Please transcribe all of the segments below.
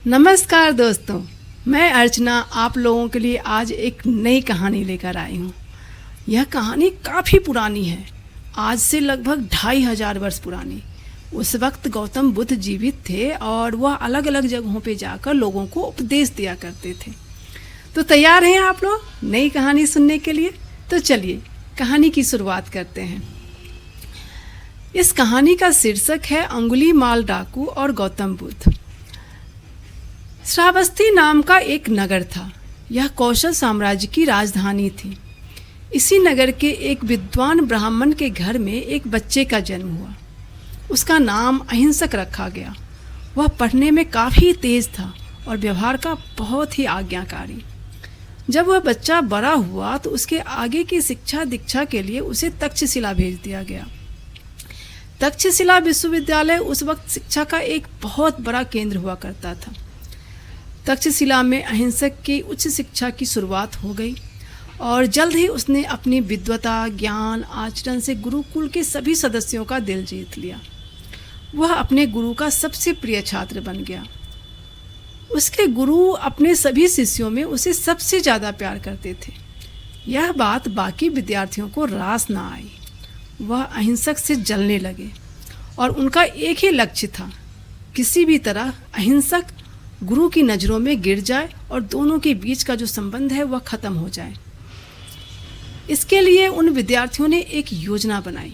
नमस्कार दोस्तों, मैं अर्चना आप लोगों के लिए आज एक नई कहानी लेकर आई हूँ। यह कहानी काफ़ी पुरानी है, आज से लगभग 2500 वर्ष पुरानी। उस वक्त गौतम बुद्ध जीवित थे और वह अलग अलग जगहों पे जाकर लोगों को उपदेश दिया करते थे। तो तैयार हैं आप लोग नई कहानी सुनने के लिए? तो चलिए कहानी की शुरुआत करते हैं। इस कहानी का शीर्षक है अंगुलीमाल डाकू और गौतम बुद्ध। श्रावस्ती नाम का एक नगर था। यह कौशल साम्राज्य की राजधानी थी। इसी नगर के एक विद्वान ब्राह्मण के घर में एक बच्चे का जन्म हुआ। उसका नाम अहिंसक रखा गया। वह पढ़ने में काफ़ी तेज था और व्यवहार का बहुत ही आज्ञाकारी। जब वह बच्चा बड़ा हुआ तो उसके आगे की शिक्षा दीक्षा के लिए उसे तक्षशिला भेज दिया गया। तक्षशिला विश्वविद्यालय उस वक्त शिक्षा का एक बहुत बड़ा केंद्र हुआ करता था। तक्षशिला में अहिंसक की उच्च शिक्षा की शुरुआत हो गई और जल्द ही उसने अपनी विद्वता, ज्ञान, आचरण से गुरुकुल के सभी सदस्यों का दिल जीत लिया। वह अपने गुरु का सबसे प्रिय छात्र बन गया। उसके गुरु अपने सभी शिष्यों में उसे सबसे ज़्यादा प्यार करते थे। यह बात बाकी विद्यार्थियों को रास ना आई। वह अहिंसक से जलने लगे और उनका एक ही लक्ष्य था, किसी भी तरह अहिंसक गुरु की नज़रों में गिर जाए और दोनों के बीच का जो संबंध है वह ख़त्म हो जाए। इसके लिए उन विद्यार्थियों ने एक योजना बनाई।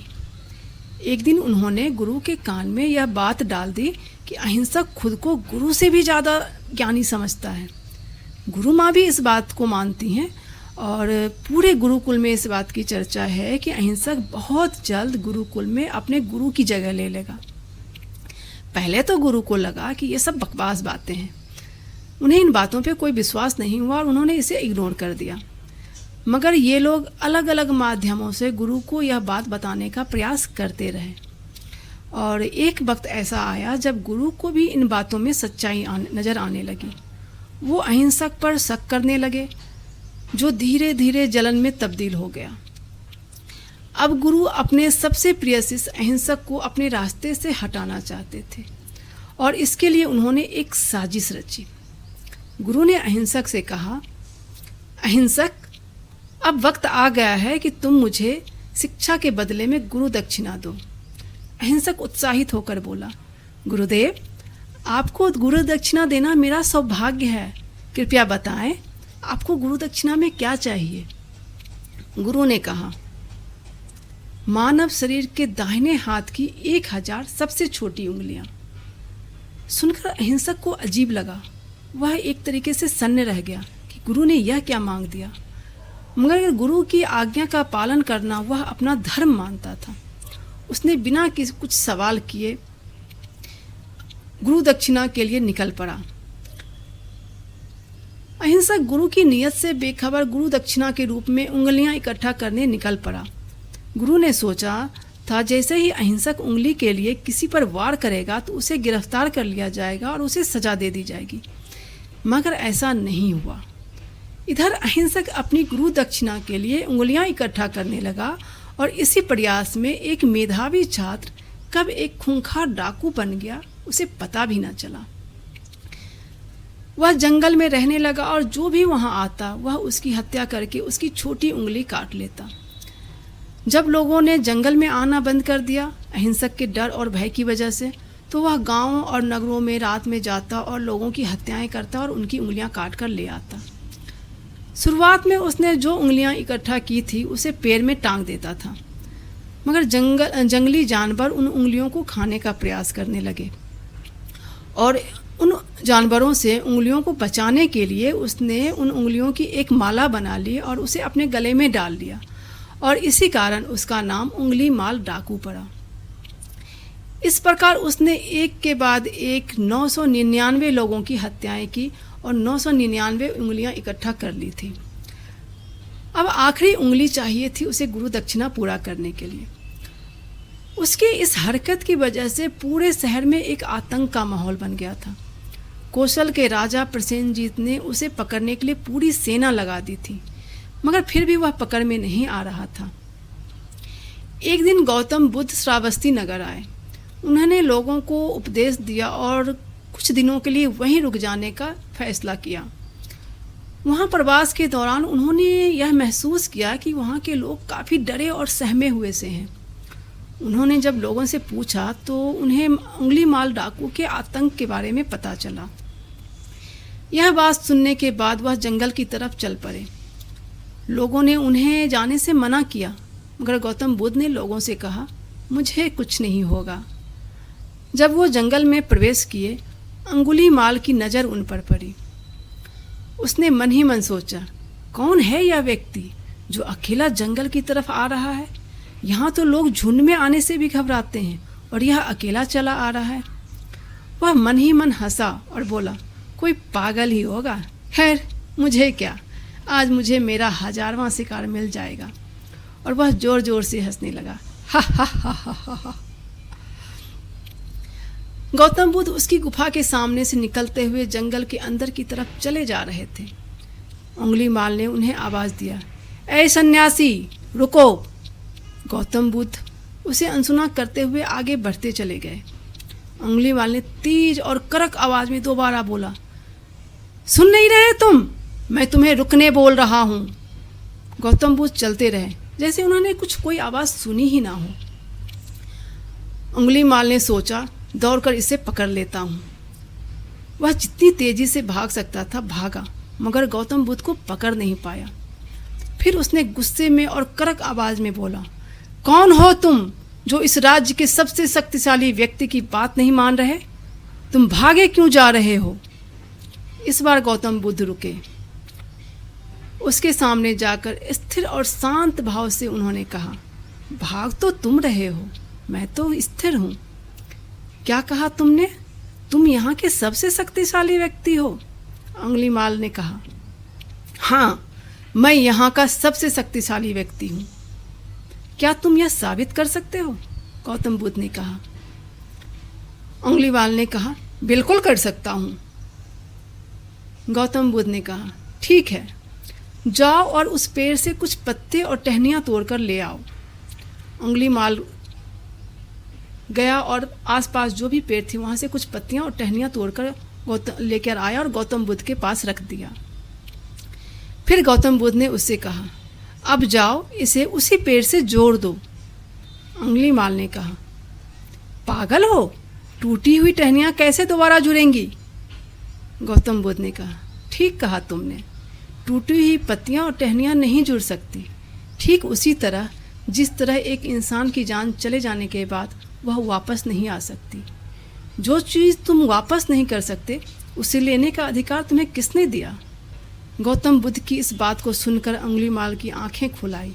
एक दिन उन्होंने गुरु के कान में यह बात डाल दी कि अहिंसक खुद को गुरु से भी ज़्यादा ज्ञानी समझता है। गुरु माँ भी इस बात को मानती हैं और पूरे गुरुकुल में इस बात की चर्चा है कि अहिंसक बहुत जल्द गुरुकुल में अपने गुरु की जगह ले लेगा। पहले तो गुरु को लगा कि ये सब बकवास बातें हैं। उन्हें इन बातों पे कोई विश्वास नहीं हुआ और उन्होंने इसे इग्नोर कर दिया। मगर ये लोग अलग अलग माध्यमों से गुरु को यह बात बताने का प्रयास करते रहे और एक वक्त ऐसा आया जब गुरु को भी इन बातों में सच्चाई नज़र आने लगी। वो अहिंसक पर शक करने लगे, जो धीरे धीरे जलन में तब्दील हो गया। अब गुरु अपने सबसे प्रिय शिष्य अहिंसक को अपने रास्ते से हटाना चाहते थे और इसके लिए उन्होंने एक साजिश रची। गुरु ने अहिंसक से कहा, अहिंसक, अब वक्त आ गया है कि तुम मुझे शिक्षा के बदले में गुरु दक्षिणा दो। अहिंसक उत्साहित होकर बोला, गुरुदेव, आपको गुरु दक्षिणा देना मेरा सौभाग्य है। कृपया बताएं, आपको गुरु दक्षिणा में क्या चाहिए? गुरु ने कहा, मानव शरीर के दाहिने हाथ की 1000 सबसे छोटी उंगलियां। सुनकर अहिंसक को अजीब लगा। वह एक तरीके से सन्न रह गया कि गुरु ने यह क्या मांग दिया। मगर गुरु की आज्ञा का पालन करना वह अपना धर्म मानता था। उसने बिना कुछ सवाल किए गुरु दक्षिणा के लिए निकल पड़ा। अहिंसक गुरु की नीयत से बेखबर गुरु दक्षिणा के रूप में उंगलियां इकट्ठा करने निकल पड़ा। गुरु ने सोचा था जैसे ही अहिंसक उंगली के लिए किसी पर वार करेगा तो उसे गिरफ्तार कर लिया जाएगा और उसे सजा दे दी जाएगी, मगर ऐसा नहीं हुआ। इधर अहिंसक अपनी गुरु दक्षिणा के लिए उंगलियां इकट्ठा करने लगा और इसी प्रयास में एक मेधावी छात्र कब एक खूंखार डाकू बन गया उसे पता भी न चला। वह जंगल में रहने लगा और जो भी वहां आता वह उसकी हत्या करके उसकी छोटी उंगली काट लेता। जब लोगों ने जंगल में आना बंद कर दिया अहिंसक के डर और भय की वजह से, तो वह गांवों और नगरों में रात में जाता और लोगों की हत्याएं करता और उनकी उंगलियां काट कर ले आता। शुरुआत में उसने जो उंगलियां इकट्ठा की थी उसे पैर में टांग देता था, मगर जंगली जानवर उन उंगलियों को खाने का प्रयास करने लगे और उन जानवरों से उंगलियों को बचाने के लिए उसने उन उंगलियों की एक माला बना ली और उसे अपने गले में डाल लिया और इसी कारण उसका नाम अंगुलीमाल डाकू पड़ा। इस प्रकार उसने एक के बाद एक 999 लोगों की हत्याएं की और 999 उंगलियां इकट्ठा कर ली थी। अब आखिरी उंगली चाहिए थी उसे गुरु दक्षिणा पूरा करने के लिए। उसकी इस हरकत की वजह से पूरे शहर में एक आतंक का माहौल बन गया था। कौशल के राजा प्रसेनजीत ने उसे पकड़ने के लिए पूरी सेना लगा दी थी, मगर फिर भी वह पकड़ में नहीं आ रहा था। एक दिन गौतम बुद्ध श्रावस्ती नगर आए। उन्होंने लोगों को उपदेश दिया और कुछ दिनों के लिए वहीं रुक जाने का फैसला किया। वहाँ प्रवास के दौरान उन्होंने यह महसूस किया कि वहाँ के लोग काफ़ी डरे और सहमे हुए से हैं। उन्होंने जब लोगों से पूछा तो उन्हें उंगलीमाल डाकू के आतंक के बारे में पता चला। यह बात सुनने के बाद वह जंगल की तरफ चल पड़े। लोगों ने उन्हें जाने से मना किया, मगर गौतम बुद्ध ने लोगों से कहा, मुझे कुछ नहीं होगा। जब वो जंगल में प्रवेश किए, अंगुलीमाल की नज़र उन पर पड़ी। उसने मन ही मन सोचा, कौन है यह व्यक्ति जो अकेला जंगल की तरफ आ रहा है? यहाँ तो लोग झुंड में आने से भी घबराते हैं और यह अकेला चला आ रहा है। वह मन ही मन हंसा और बोला, कोई पागल ही होगा। खैर, मुझे क्या, आज मुझे मेरा 1000वां शिकार मिल जाएगा। और वह जोर जोर से हंसने लगा। हा हा हा हा हा हा। गौतम बुद्ध उसकी गुफा के सामने से निकलते हुए जंगल के अंदर की तरफ चले जा रहे थे। उंगलीमाल ने उन्हें आवाज़ दिया, ऐ सन्यासी, रुको। गौतम बुद्ध उसे अनसुना करते हुए आगे बढ़ते चले गए। उंगलीमाल ने तेज और कड़क आवाज़ में दोबारा बोला, सुन नहीं रहे तुम? मैं तुम्हें रुकने बोल रहा हूँ। गौतम बुद्ध चलते रहे जैसे उन्होंने कोई आवाज़ सुनी ही ना हो। उंगलीमाल ने सोचा, दौड़कर इसे पकड़ लेता हूँ। वह जितनी तेजी से भाग सकता था भागा, मगर गौतम बुद्ध को पकड़ नहीं पाया। फिर उसने गुस्से में और कड़क आवाज़ में बोला, कौन हो तुम जो इस राज्य के सबसे शक्तिशाली व्यक्ति की बात नहीं मान रहे? तुम भागे क्यों जा रहे हो? इस बार गौतम बुद्ध रुके। उसके सामने जाकर स्थिर और शांत भाव से उन्होंने कहा, भाग तो तुम रहे हो, मैं तो स्थिर हूँ। क्या कहा तुमने? तुम यहाँ के सबसे शक्तिशाली व्यक्ति हो? उंगलीमाल ने कहा, हाँ, मैं यहाँ का सबसे शक्तिशाली व्यक्ति हूँ। क्या तुम यह साबित कर सकते हो? गौतम बुद्ध ने कहा। उंगलीमाल ने कहा, बिल्कुल कर सकता हूँ। गौतम बुद्ध ने कहा, ठीक है, जाओ और उस पेड़ से कुछ पत्ते और टहनियाँ तोड़कर ले आओ। उंगलीमाल गया और आसपास जो भी पेड़ थे वहाँ से कुछ पत्तियाँ और टहनियाँ तोड़कर लेकर आया और गौतम बुद्ध के पास रख दिया। फिर गौतम बुद्ध ने उससे कहा, अब जाओ इसे उसी पेड़ से जोड़ दो। उंगलीमाल ने कहा, पागल हो, टूटी हुई टहनियाँ कैसे दोबारा जुड़ेंगी? गौतम बुद्ध ने कहा, ठीक कहा तुमने, टूटी हुई पत्तियाँ और टहनियाँ नहीं जुड़ सकती। ठीक उसी तरह जिस तरह एक इंसान की जान चले जाने के बाद वह वापस नहीं आ सकती। जो चीज़ तुम वापस नहीं कर सकते उसे लेने का अधिकार तुम्हें किसने दिया? गौतम बुद्ध की इस बात को सुनकर उंगलीमाल की आंखें खुल आई।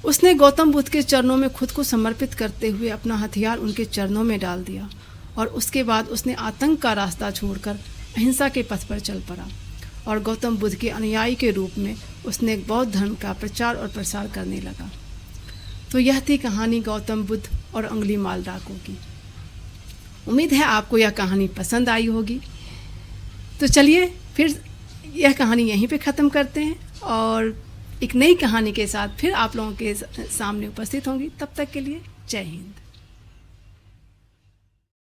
उसने गौतम बुद्ध के चरणों में खुद को समर्पित करते हुए अपना हथियार उनके चरणों में डाल दिया और उसके बाद उसने आतंक का रास्ता छोड़कर अहिंसा के पथ पर चल पड़ा और गौतम बुद्ध के अनुयायी के रूप में उसने बौद्ध धर्म का प्रचार और प्रसार करने लगा। तो यह थी कहानी गौतम बुद्ध और उंगलीमाल डाकू की। उम्मीद है आपको यह कहानी पसंद आई होगी। तो चलिए फिर यह कहानी यहीं पे ख़त्म करते हैं और एक नई कहानी के साथ फिर आप लोगों के सामने उपस्थित होंगी। तब तक के लिए जय हिंद।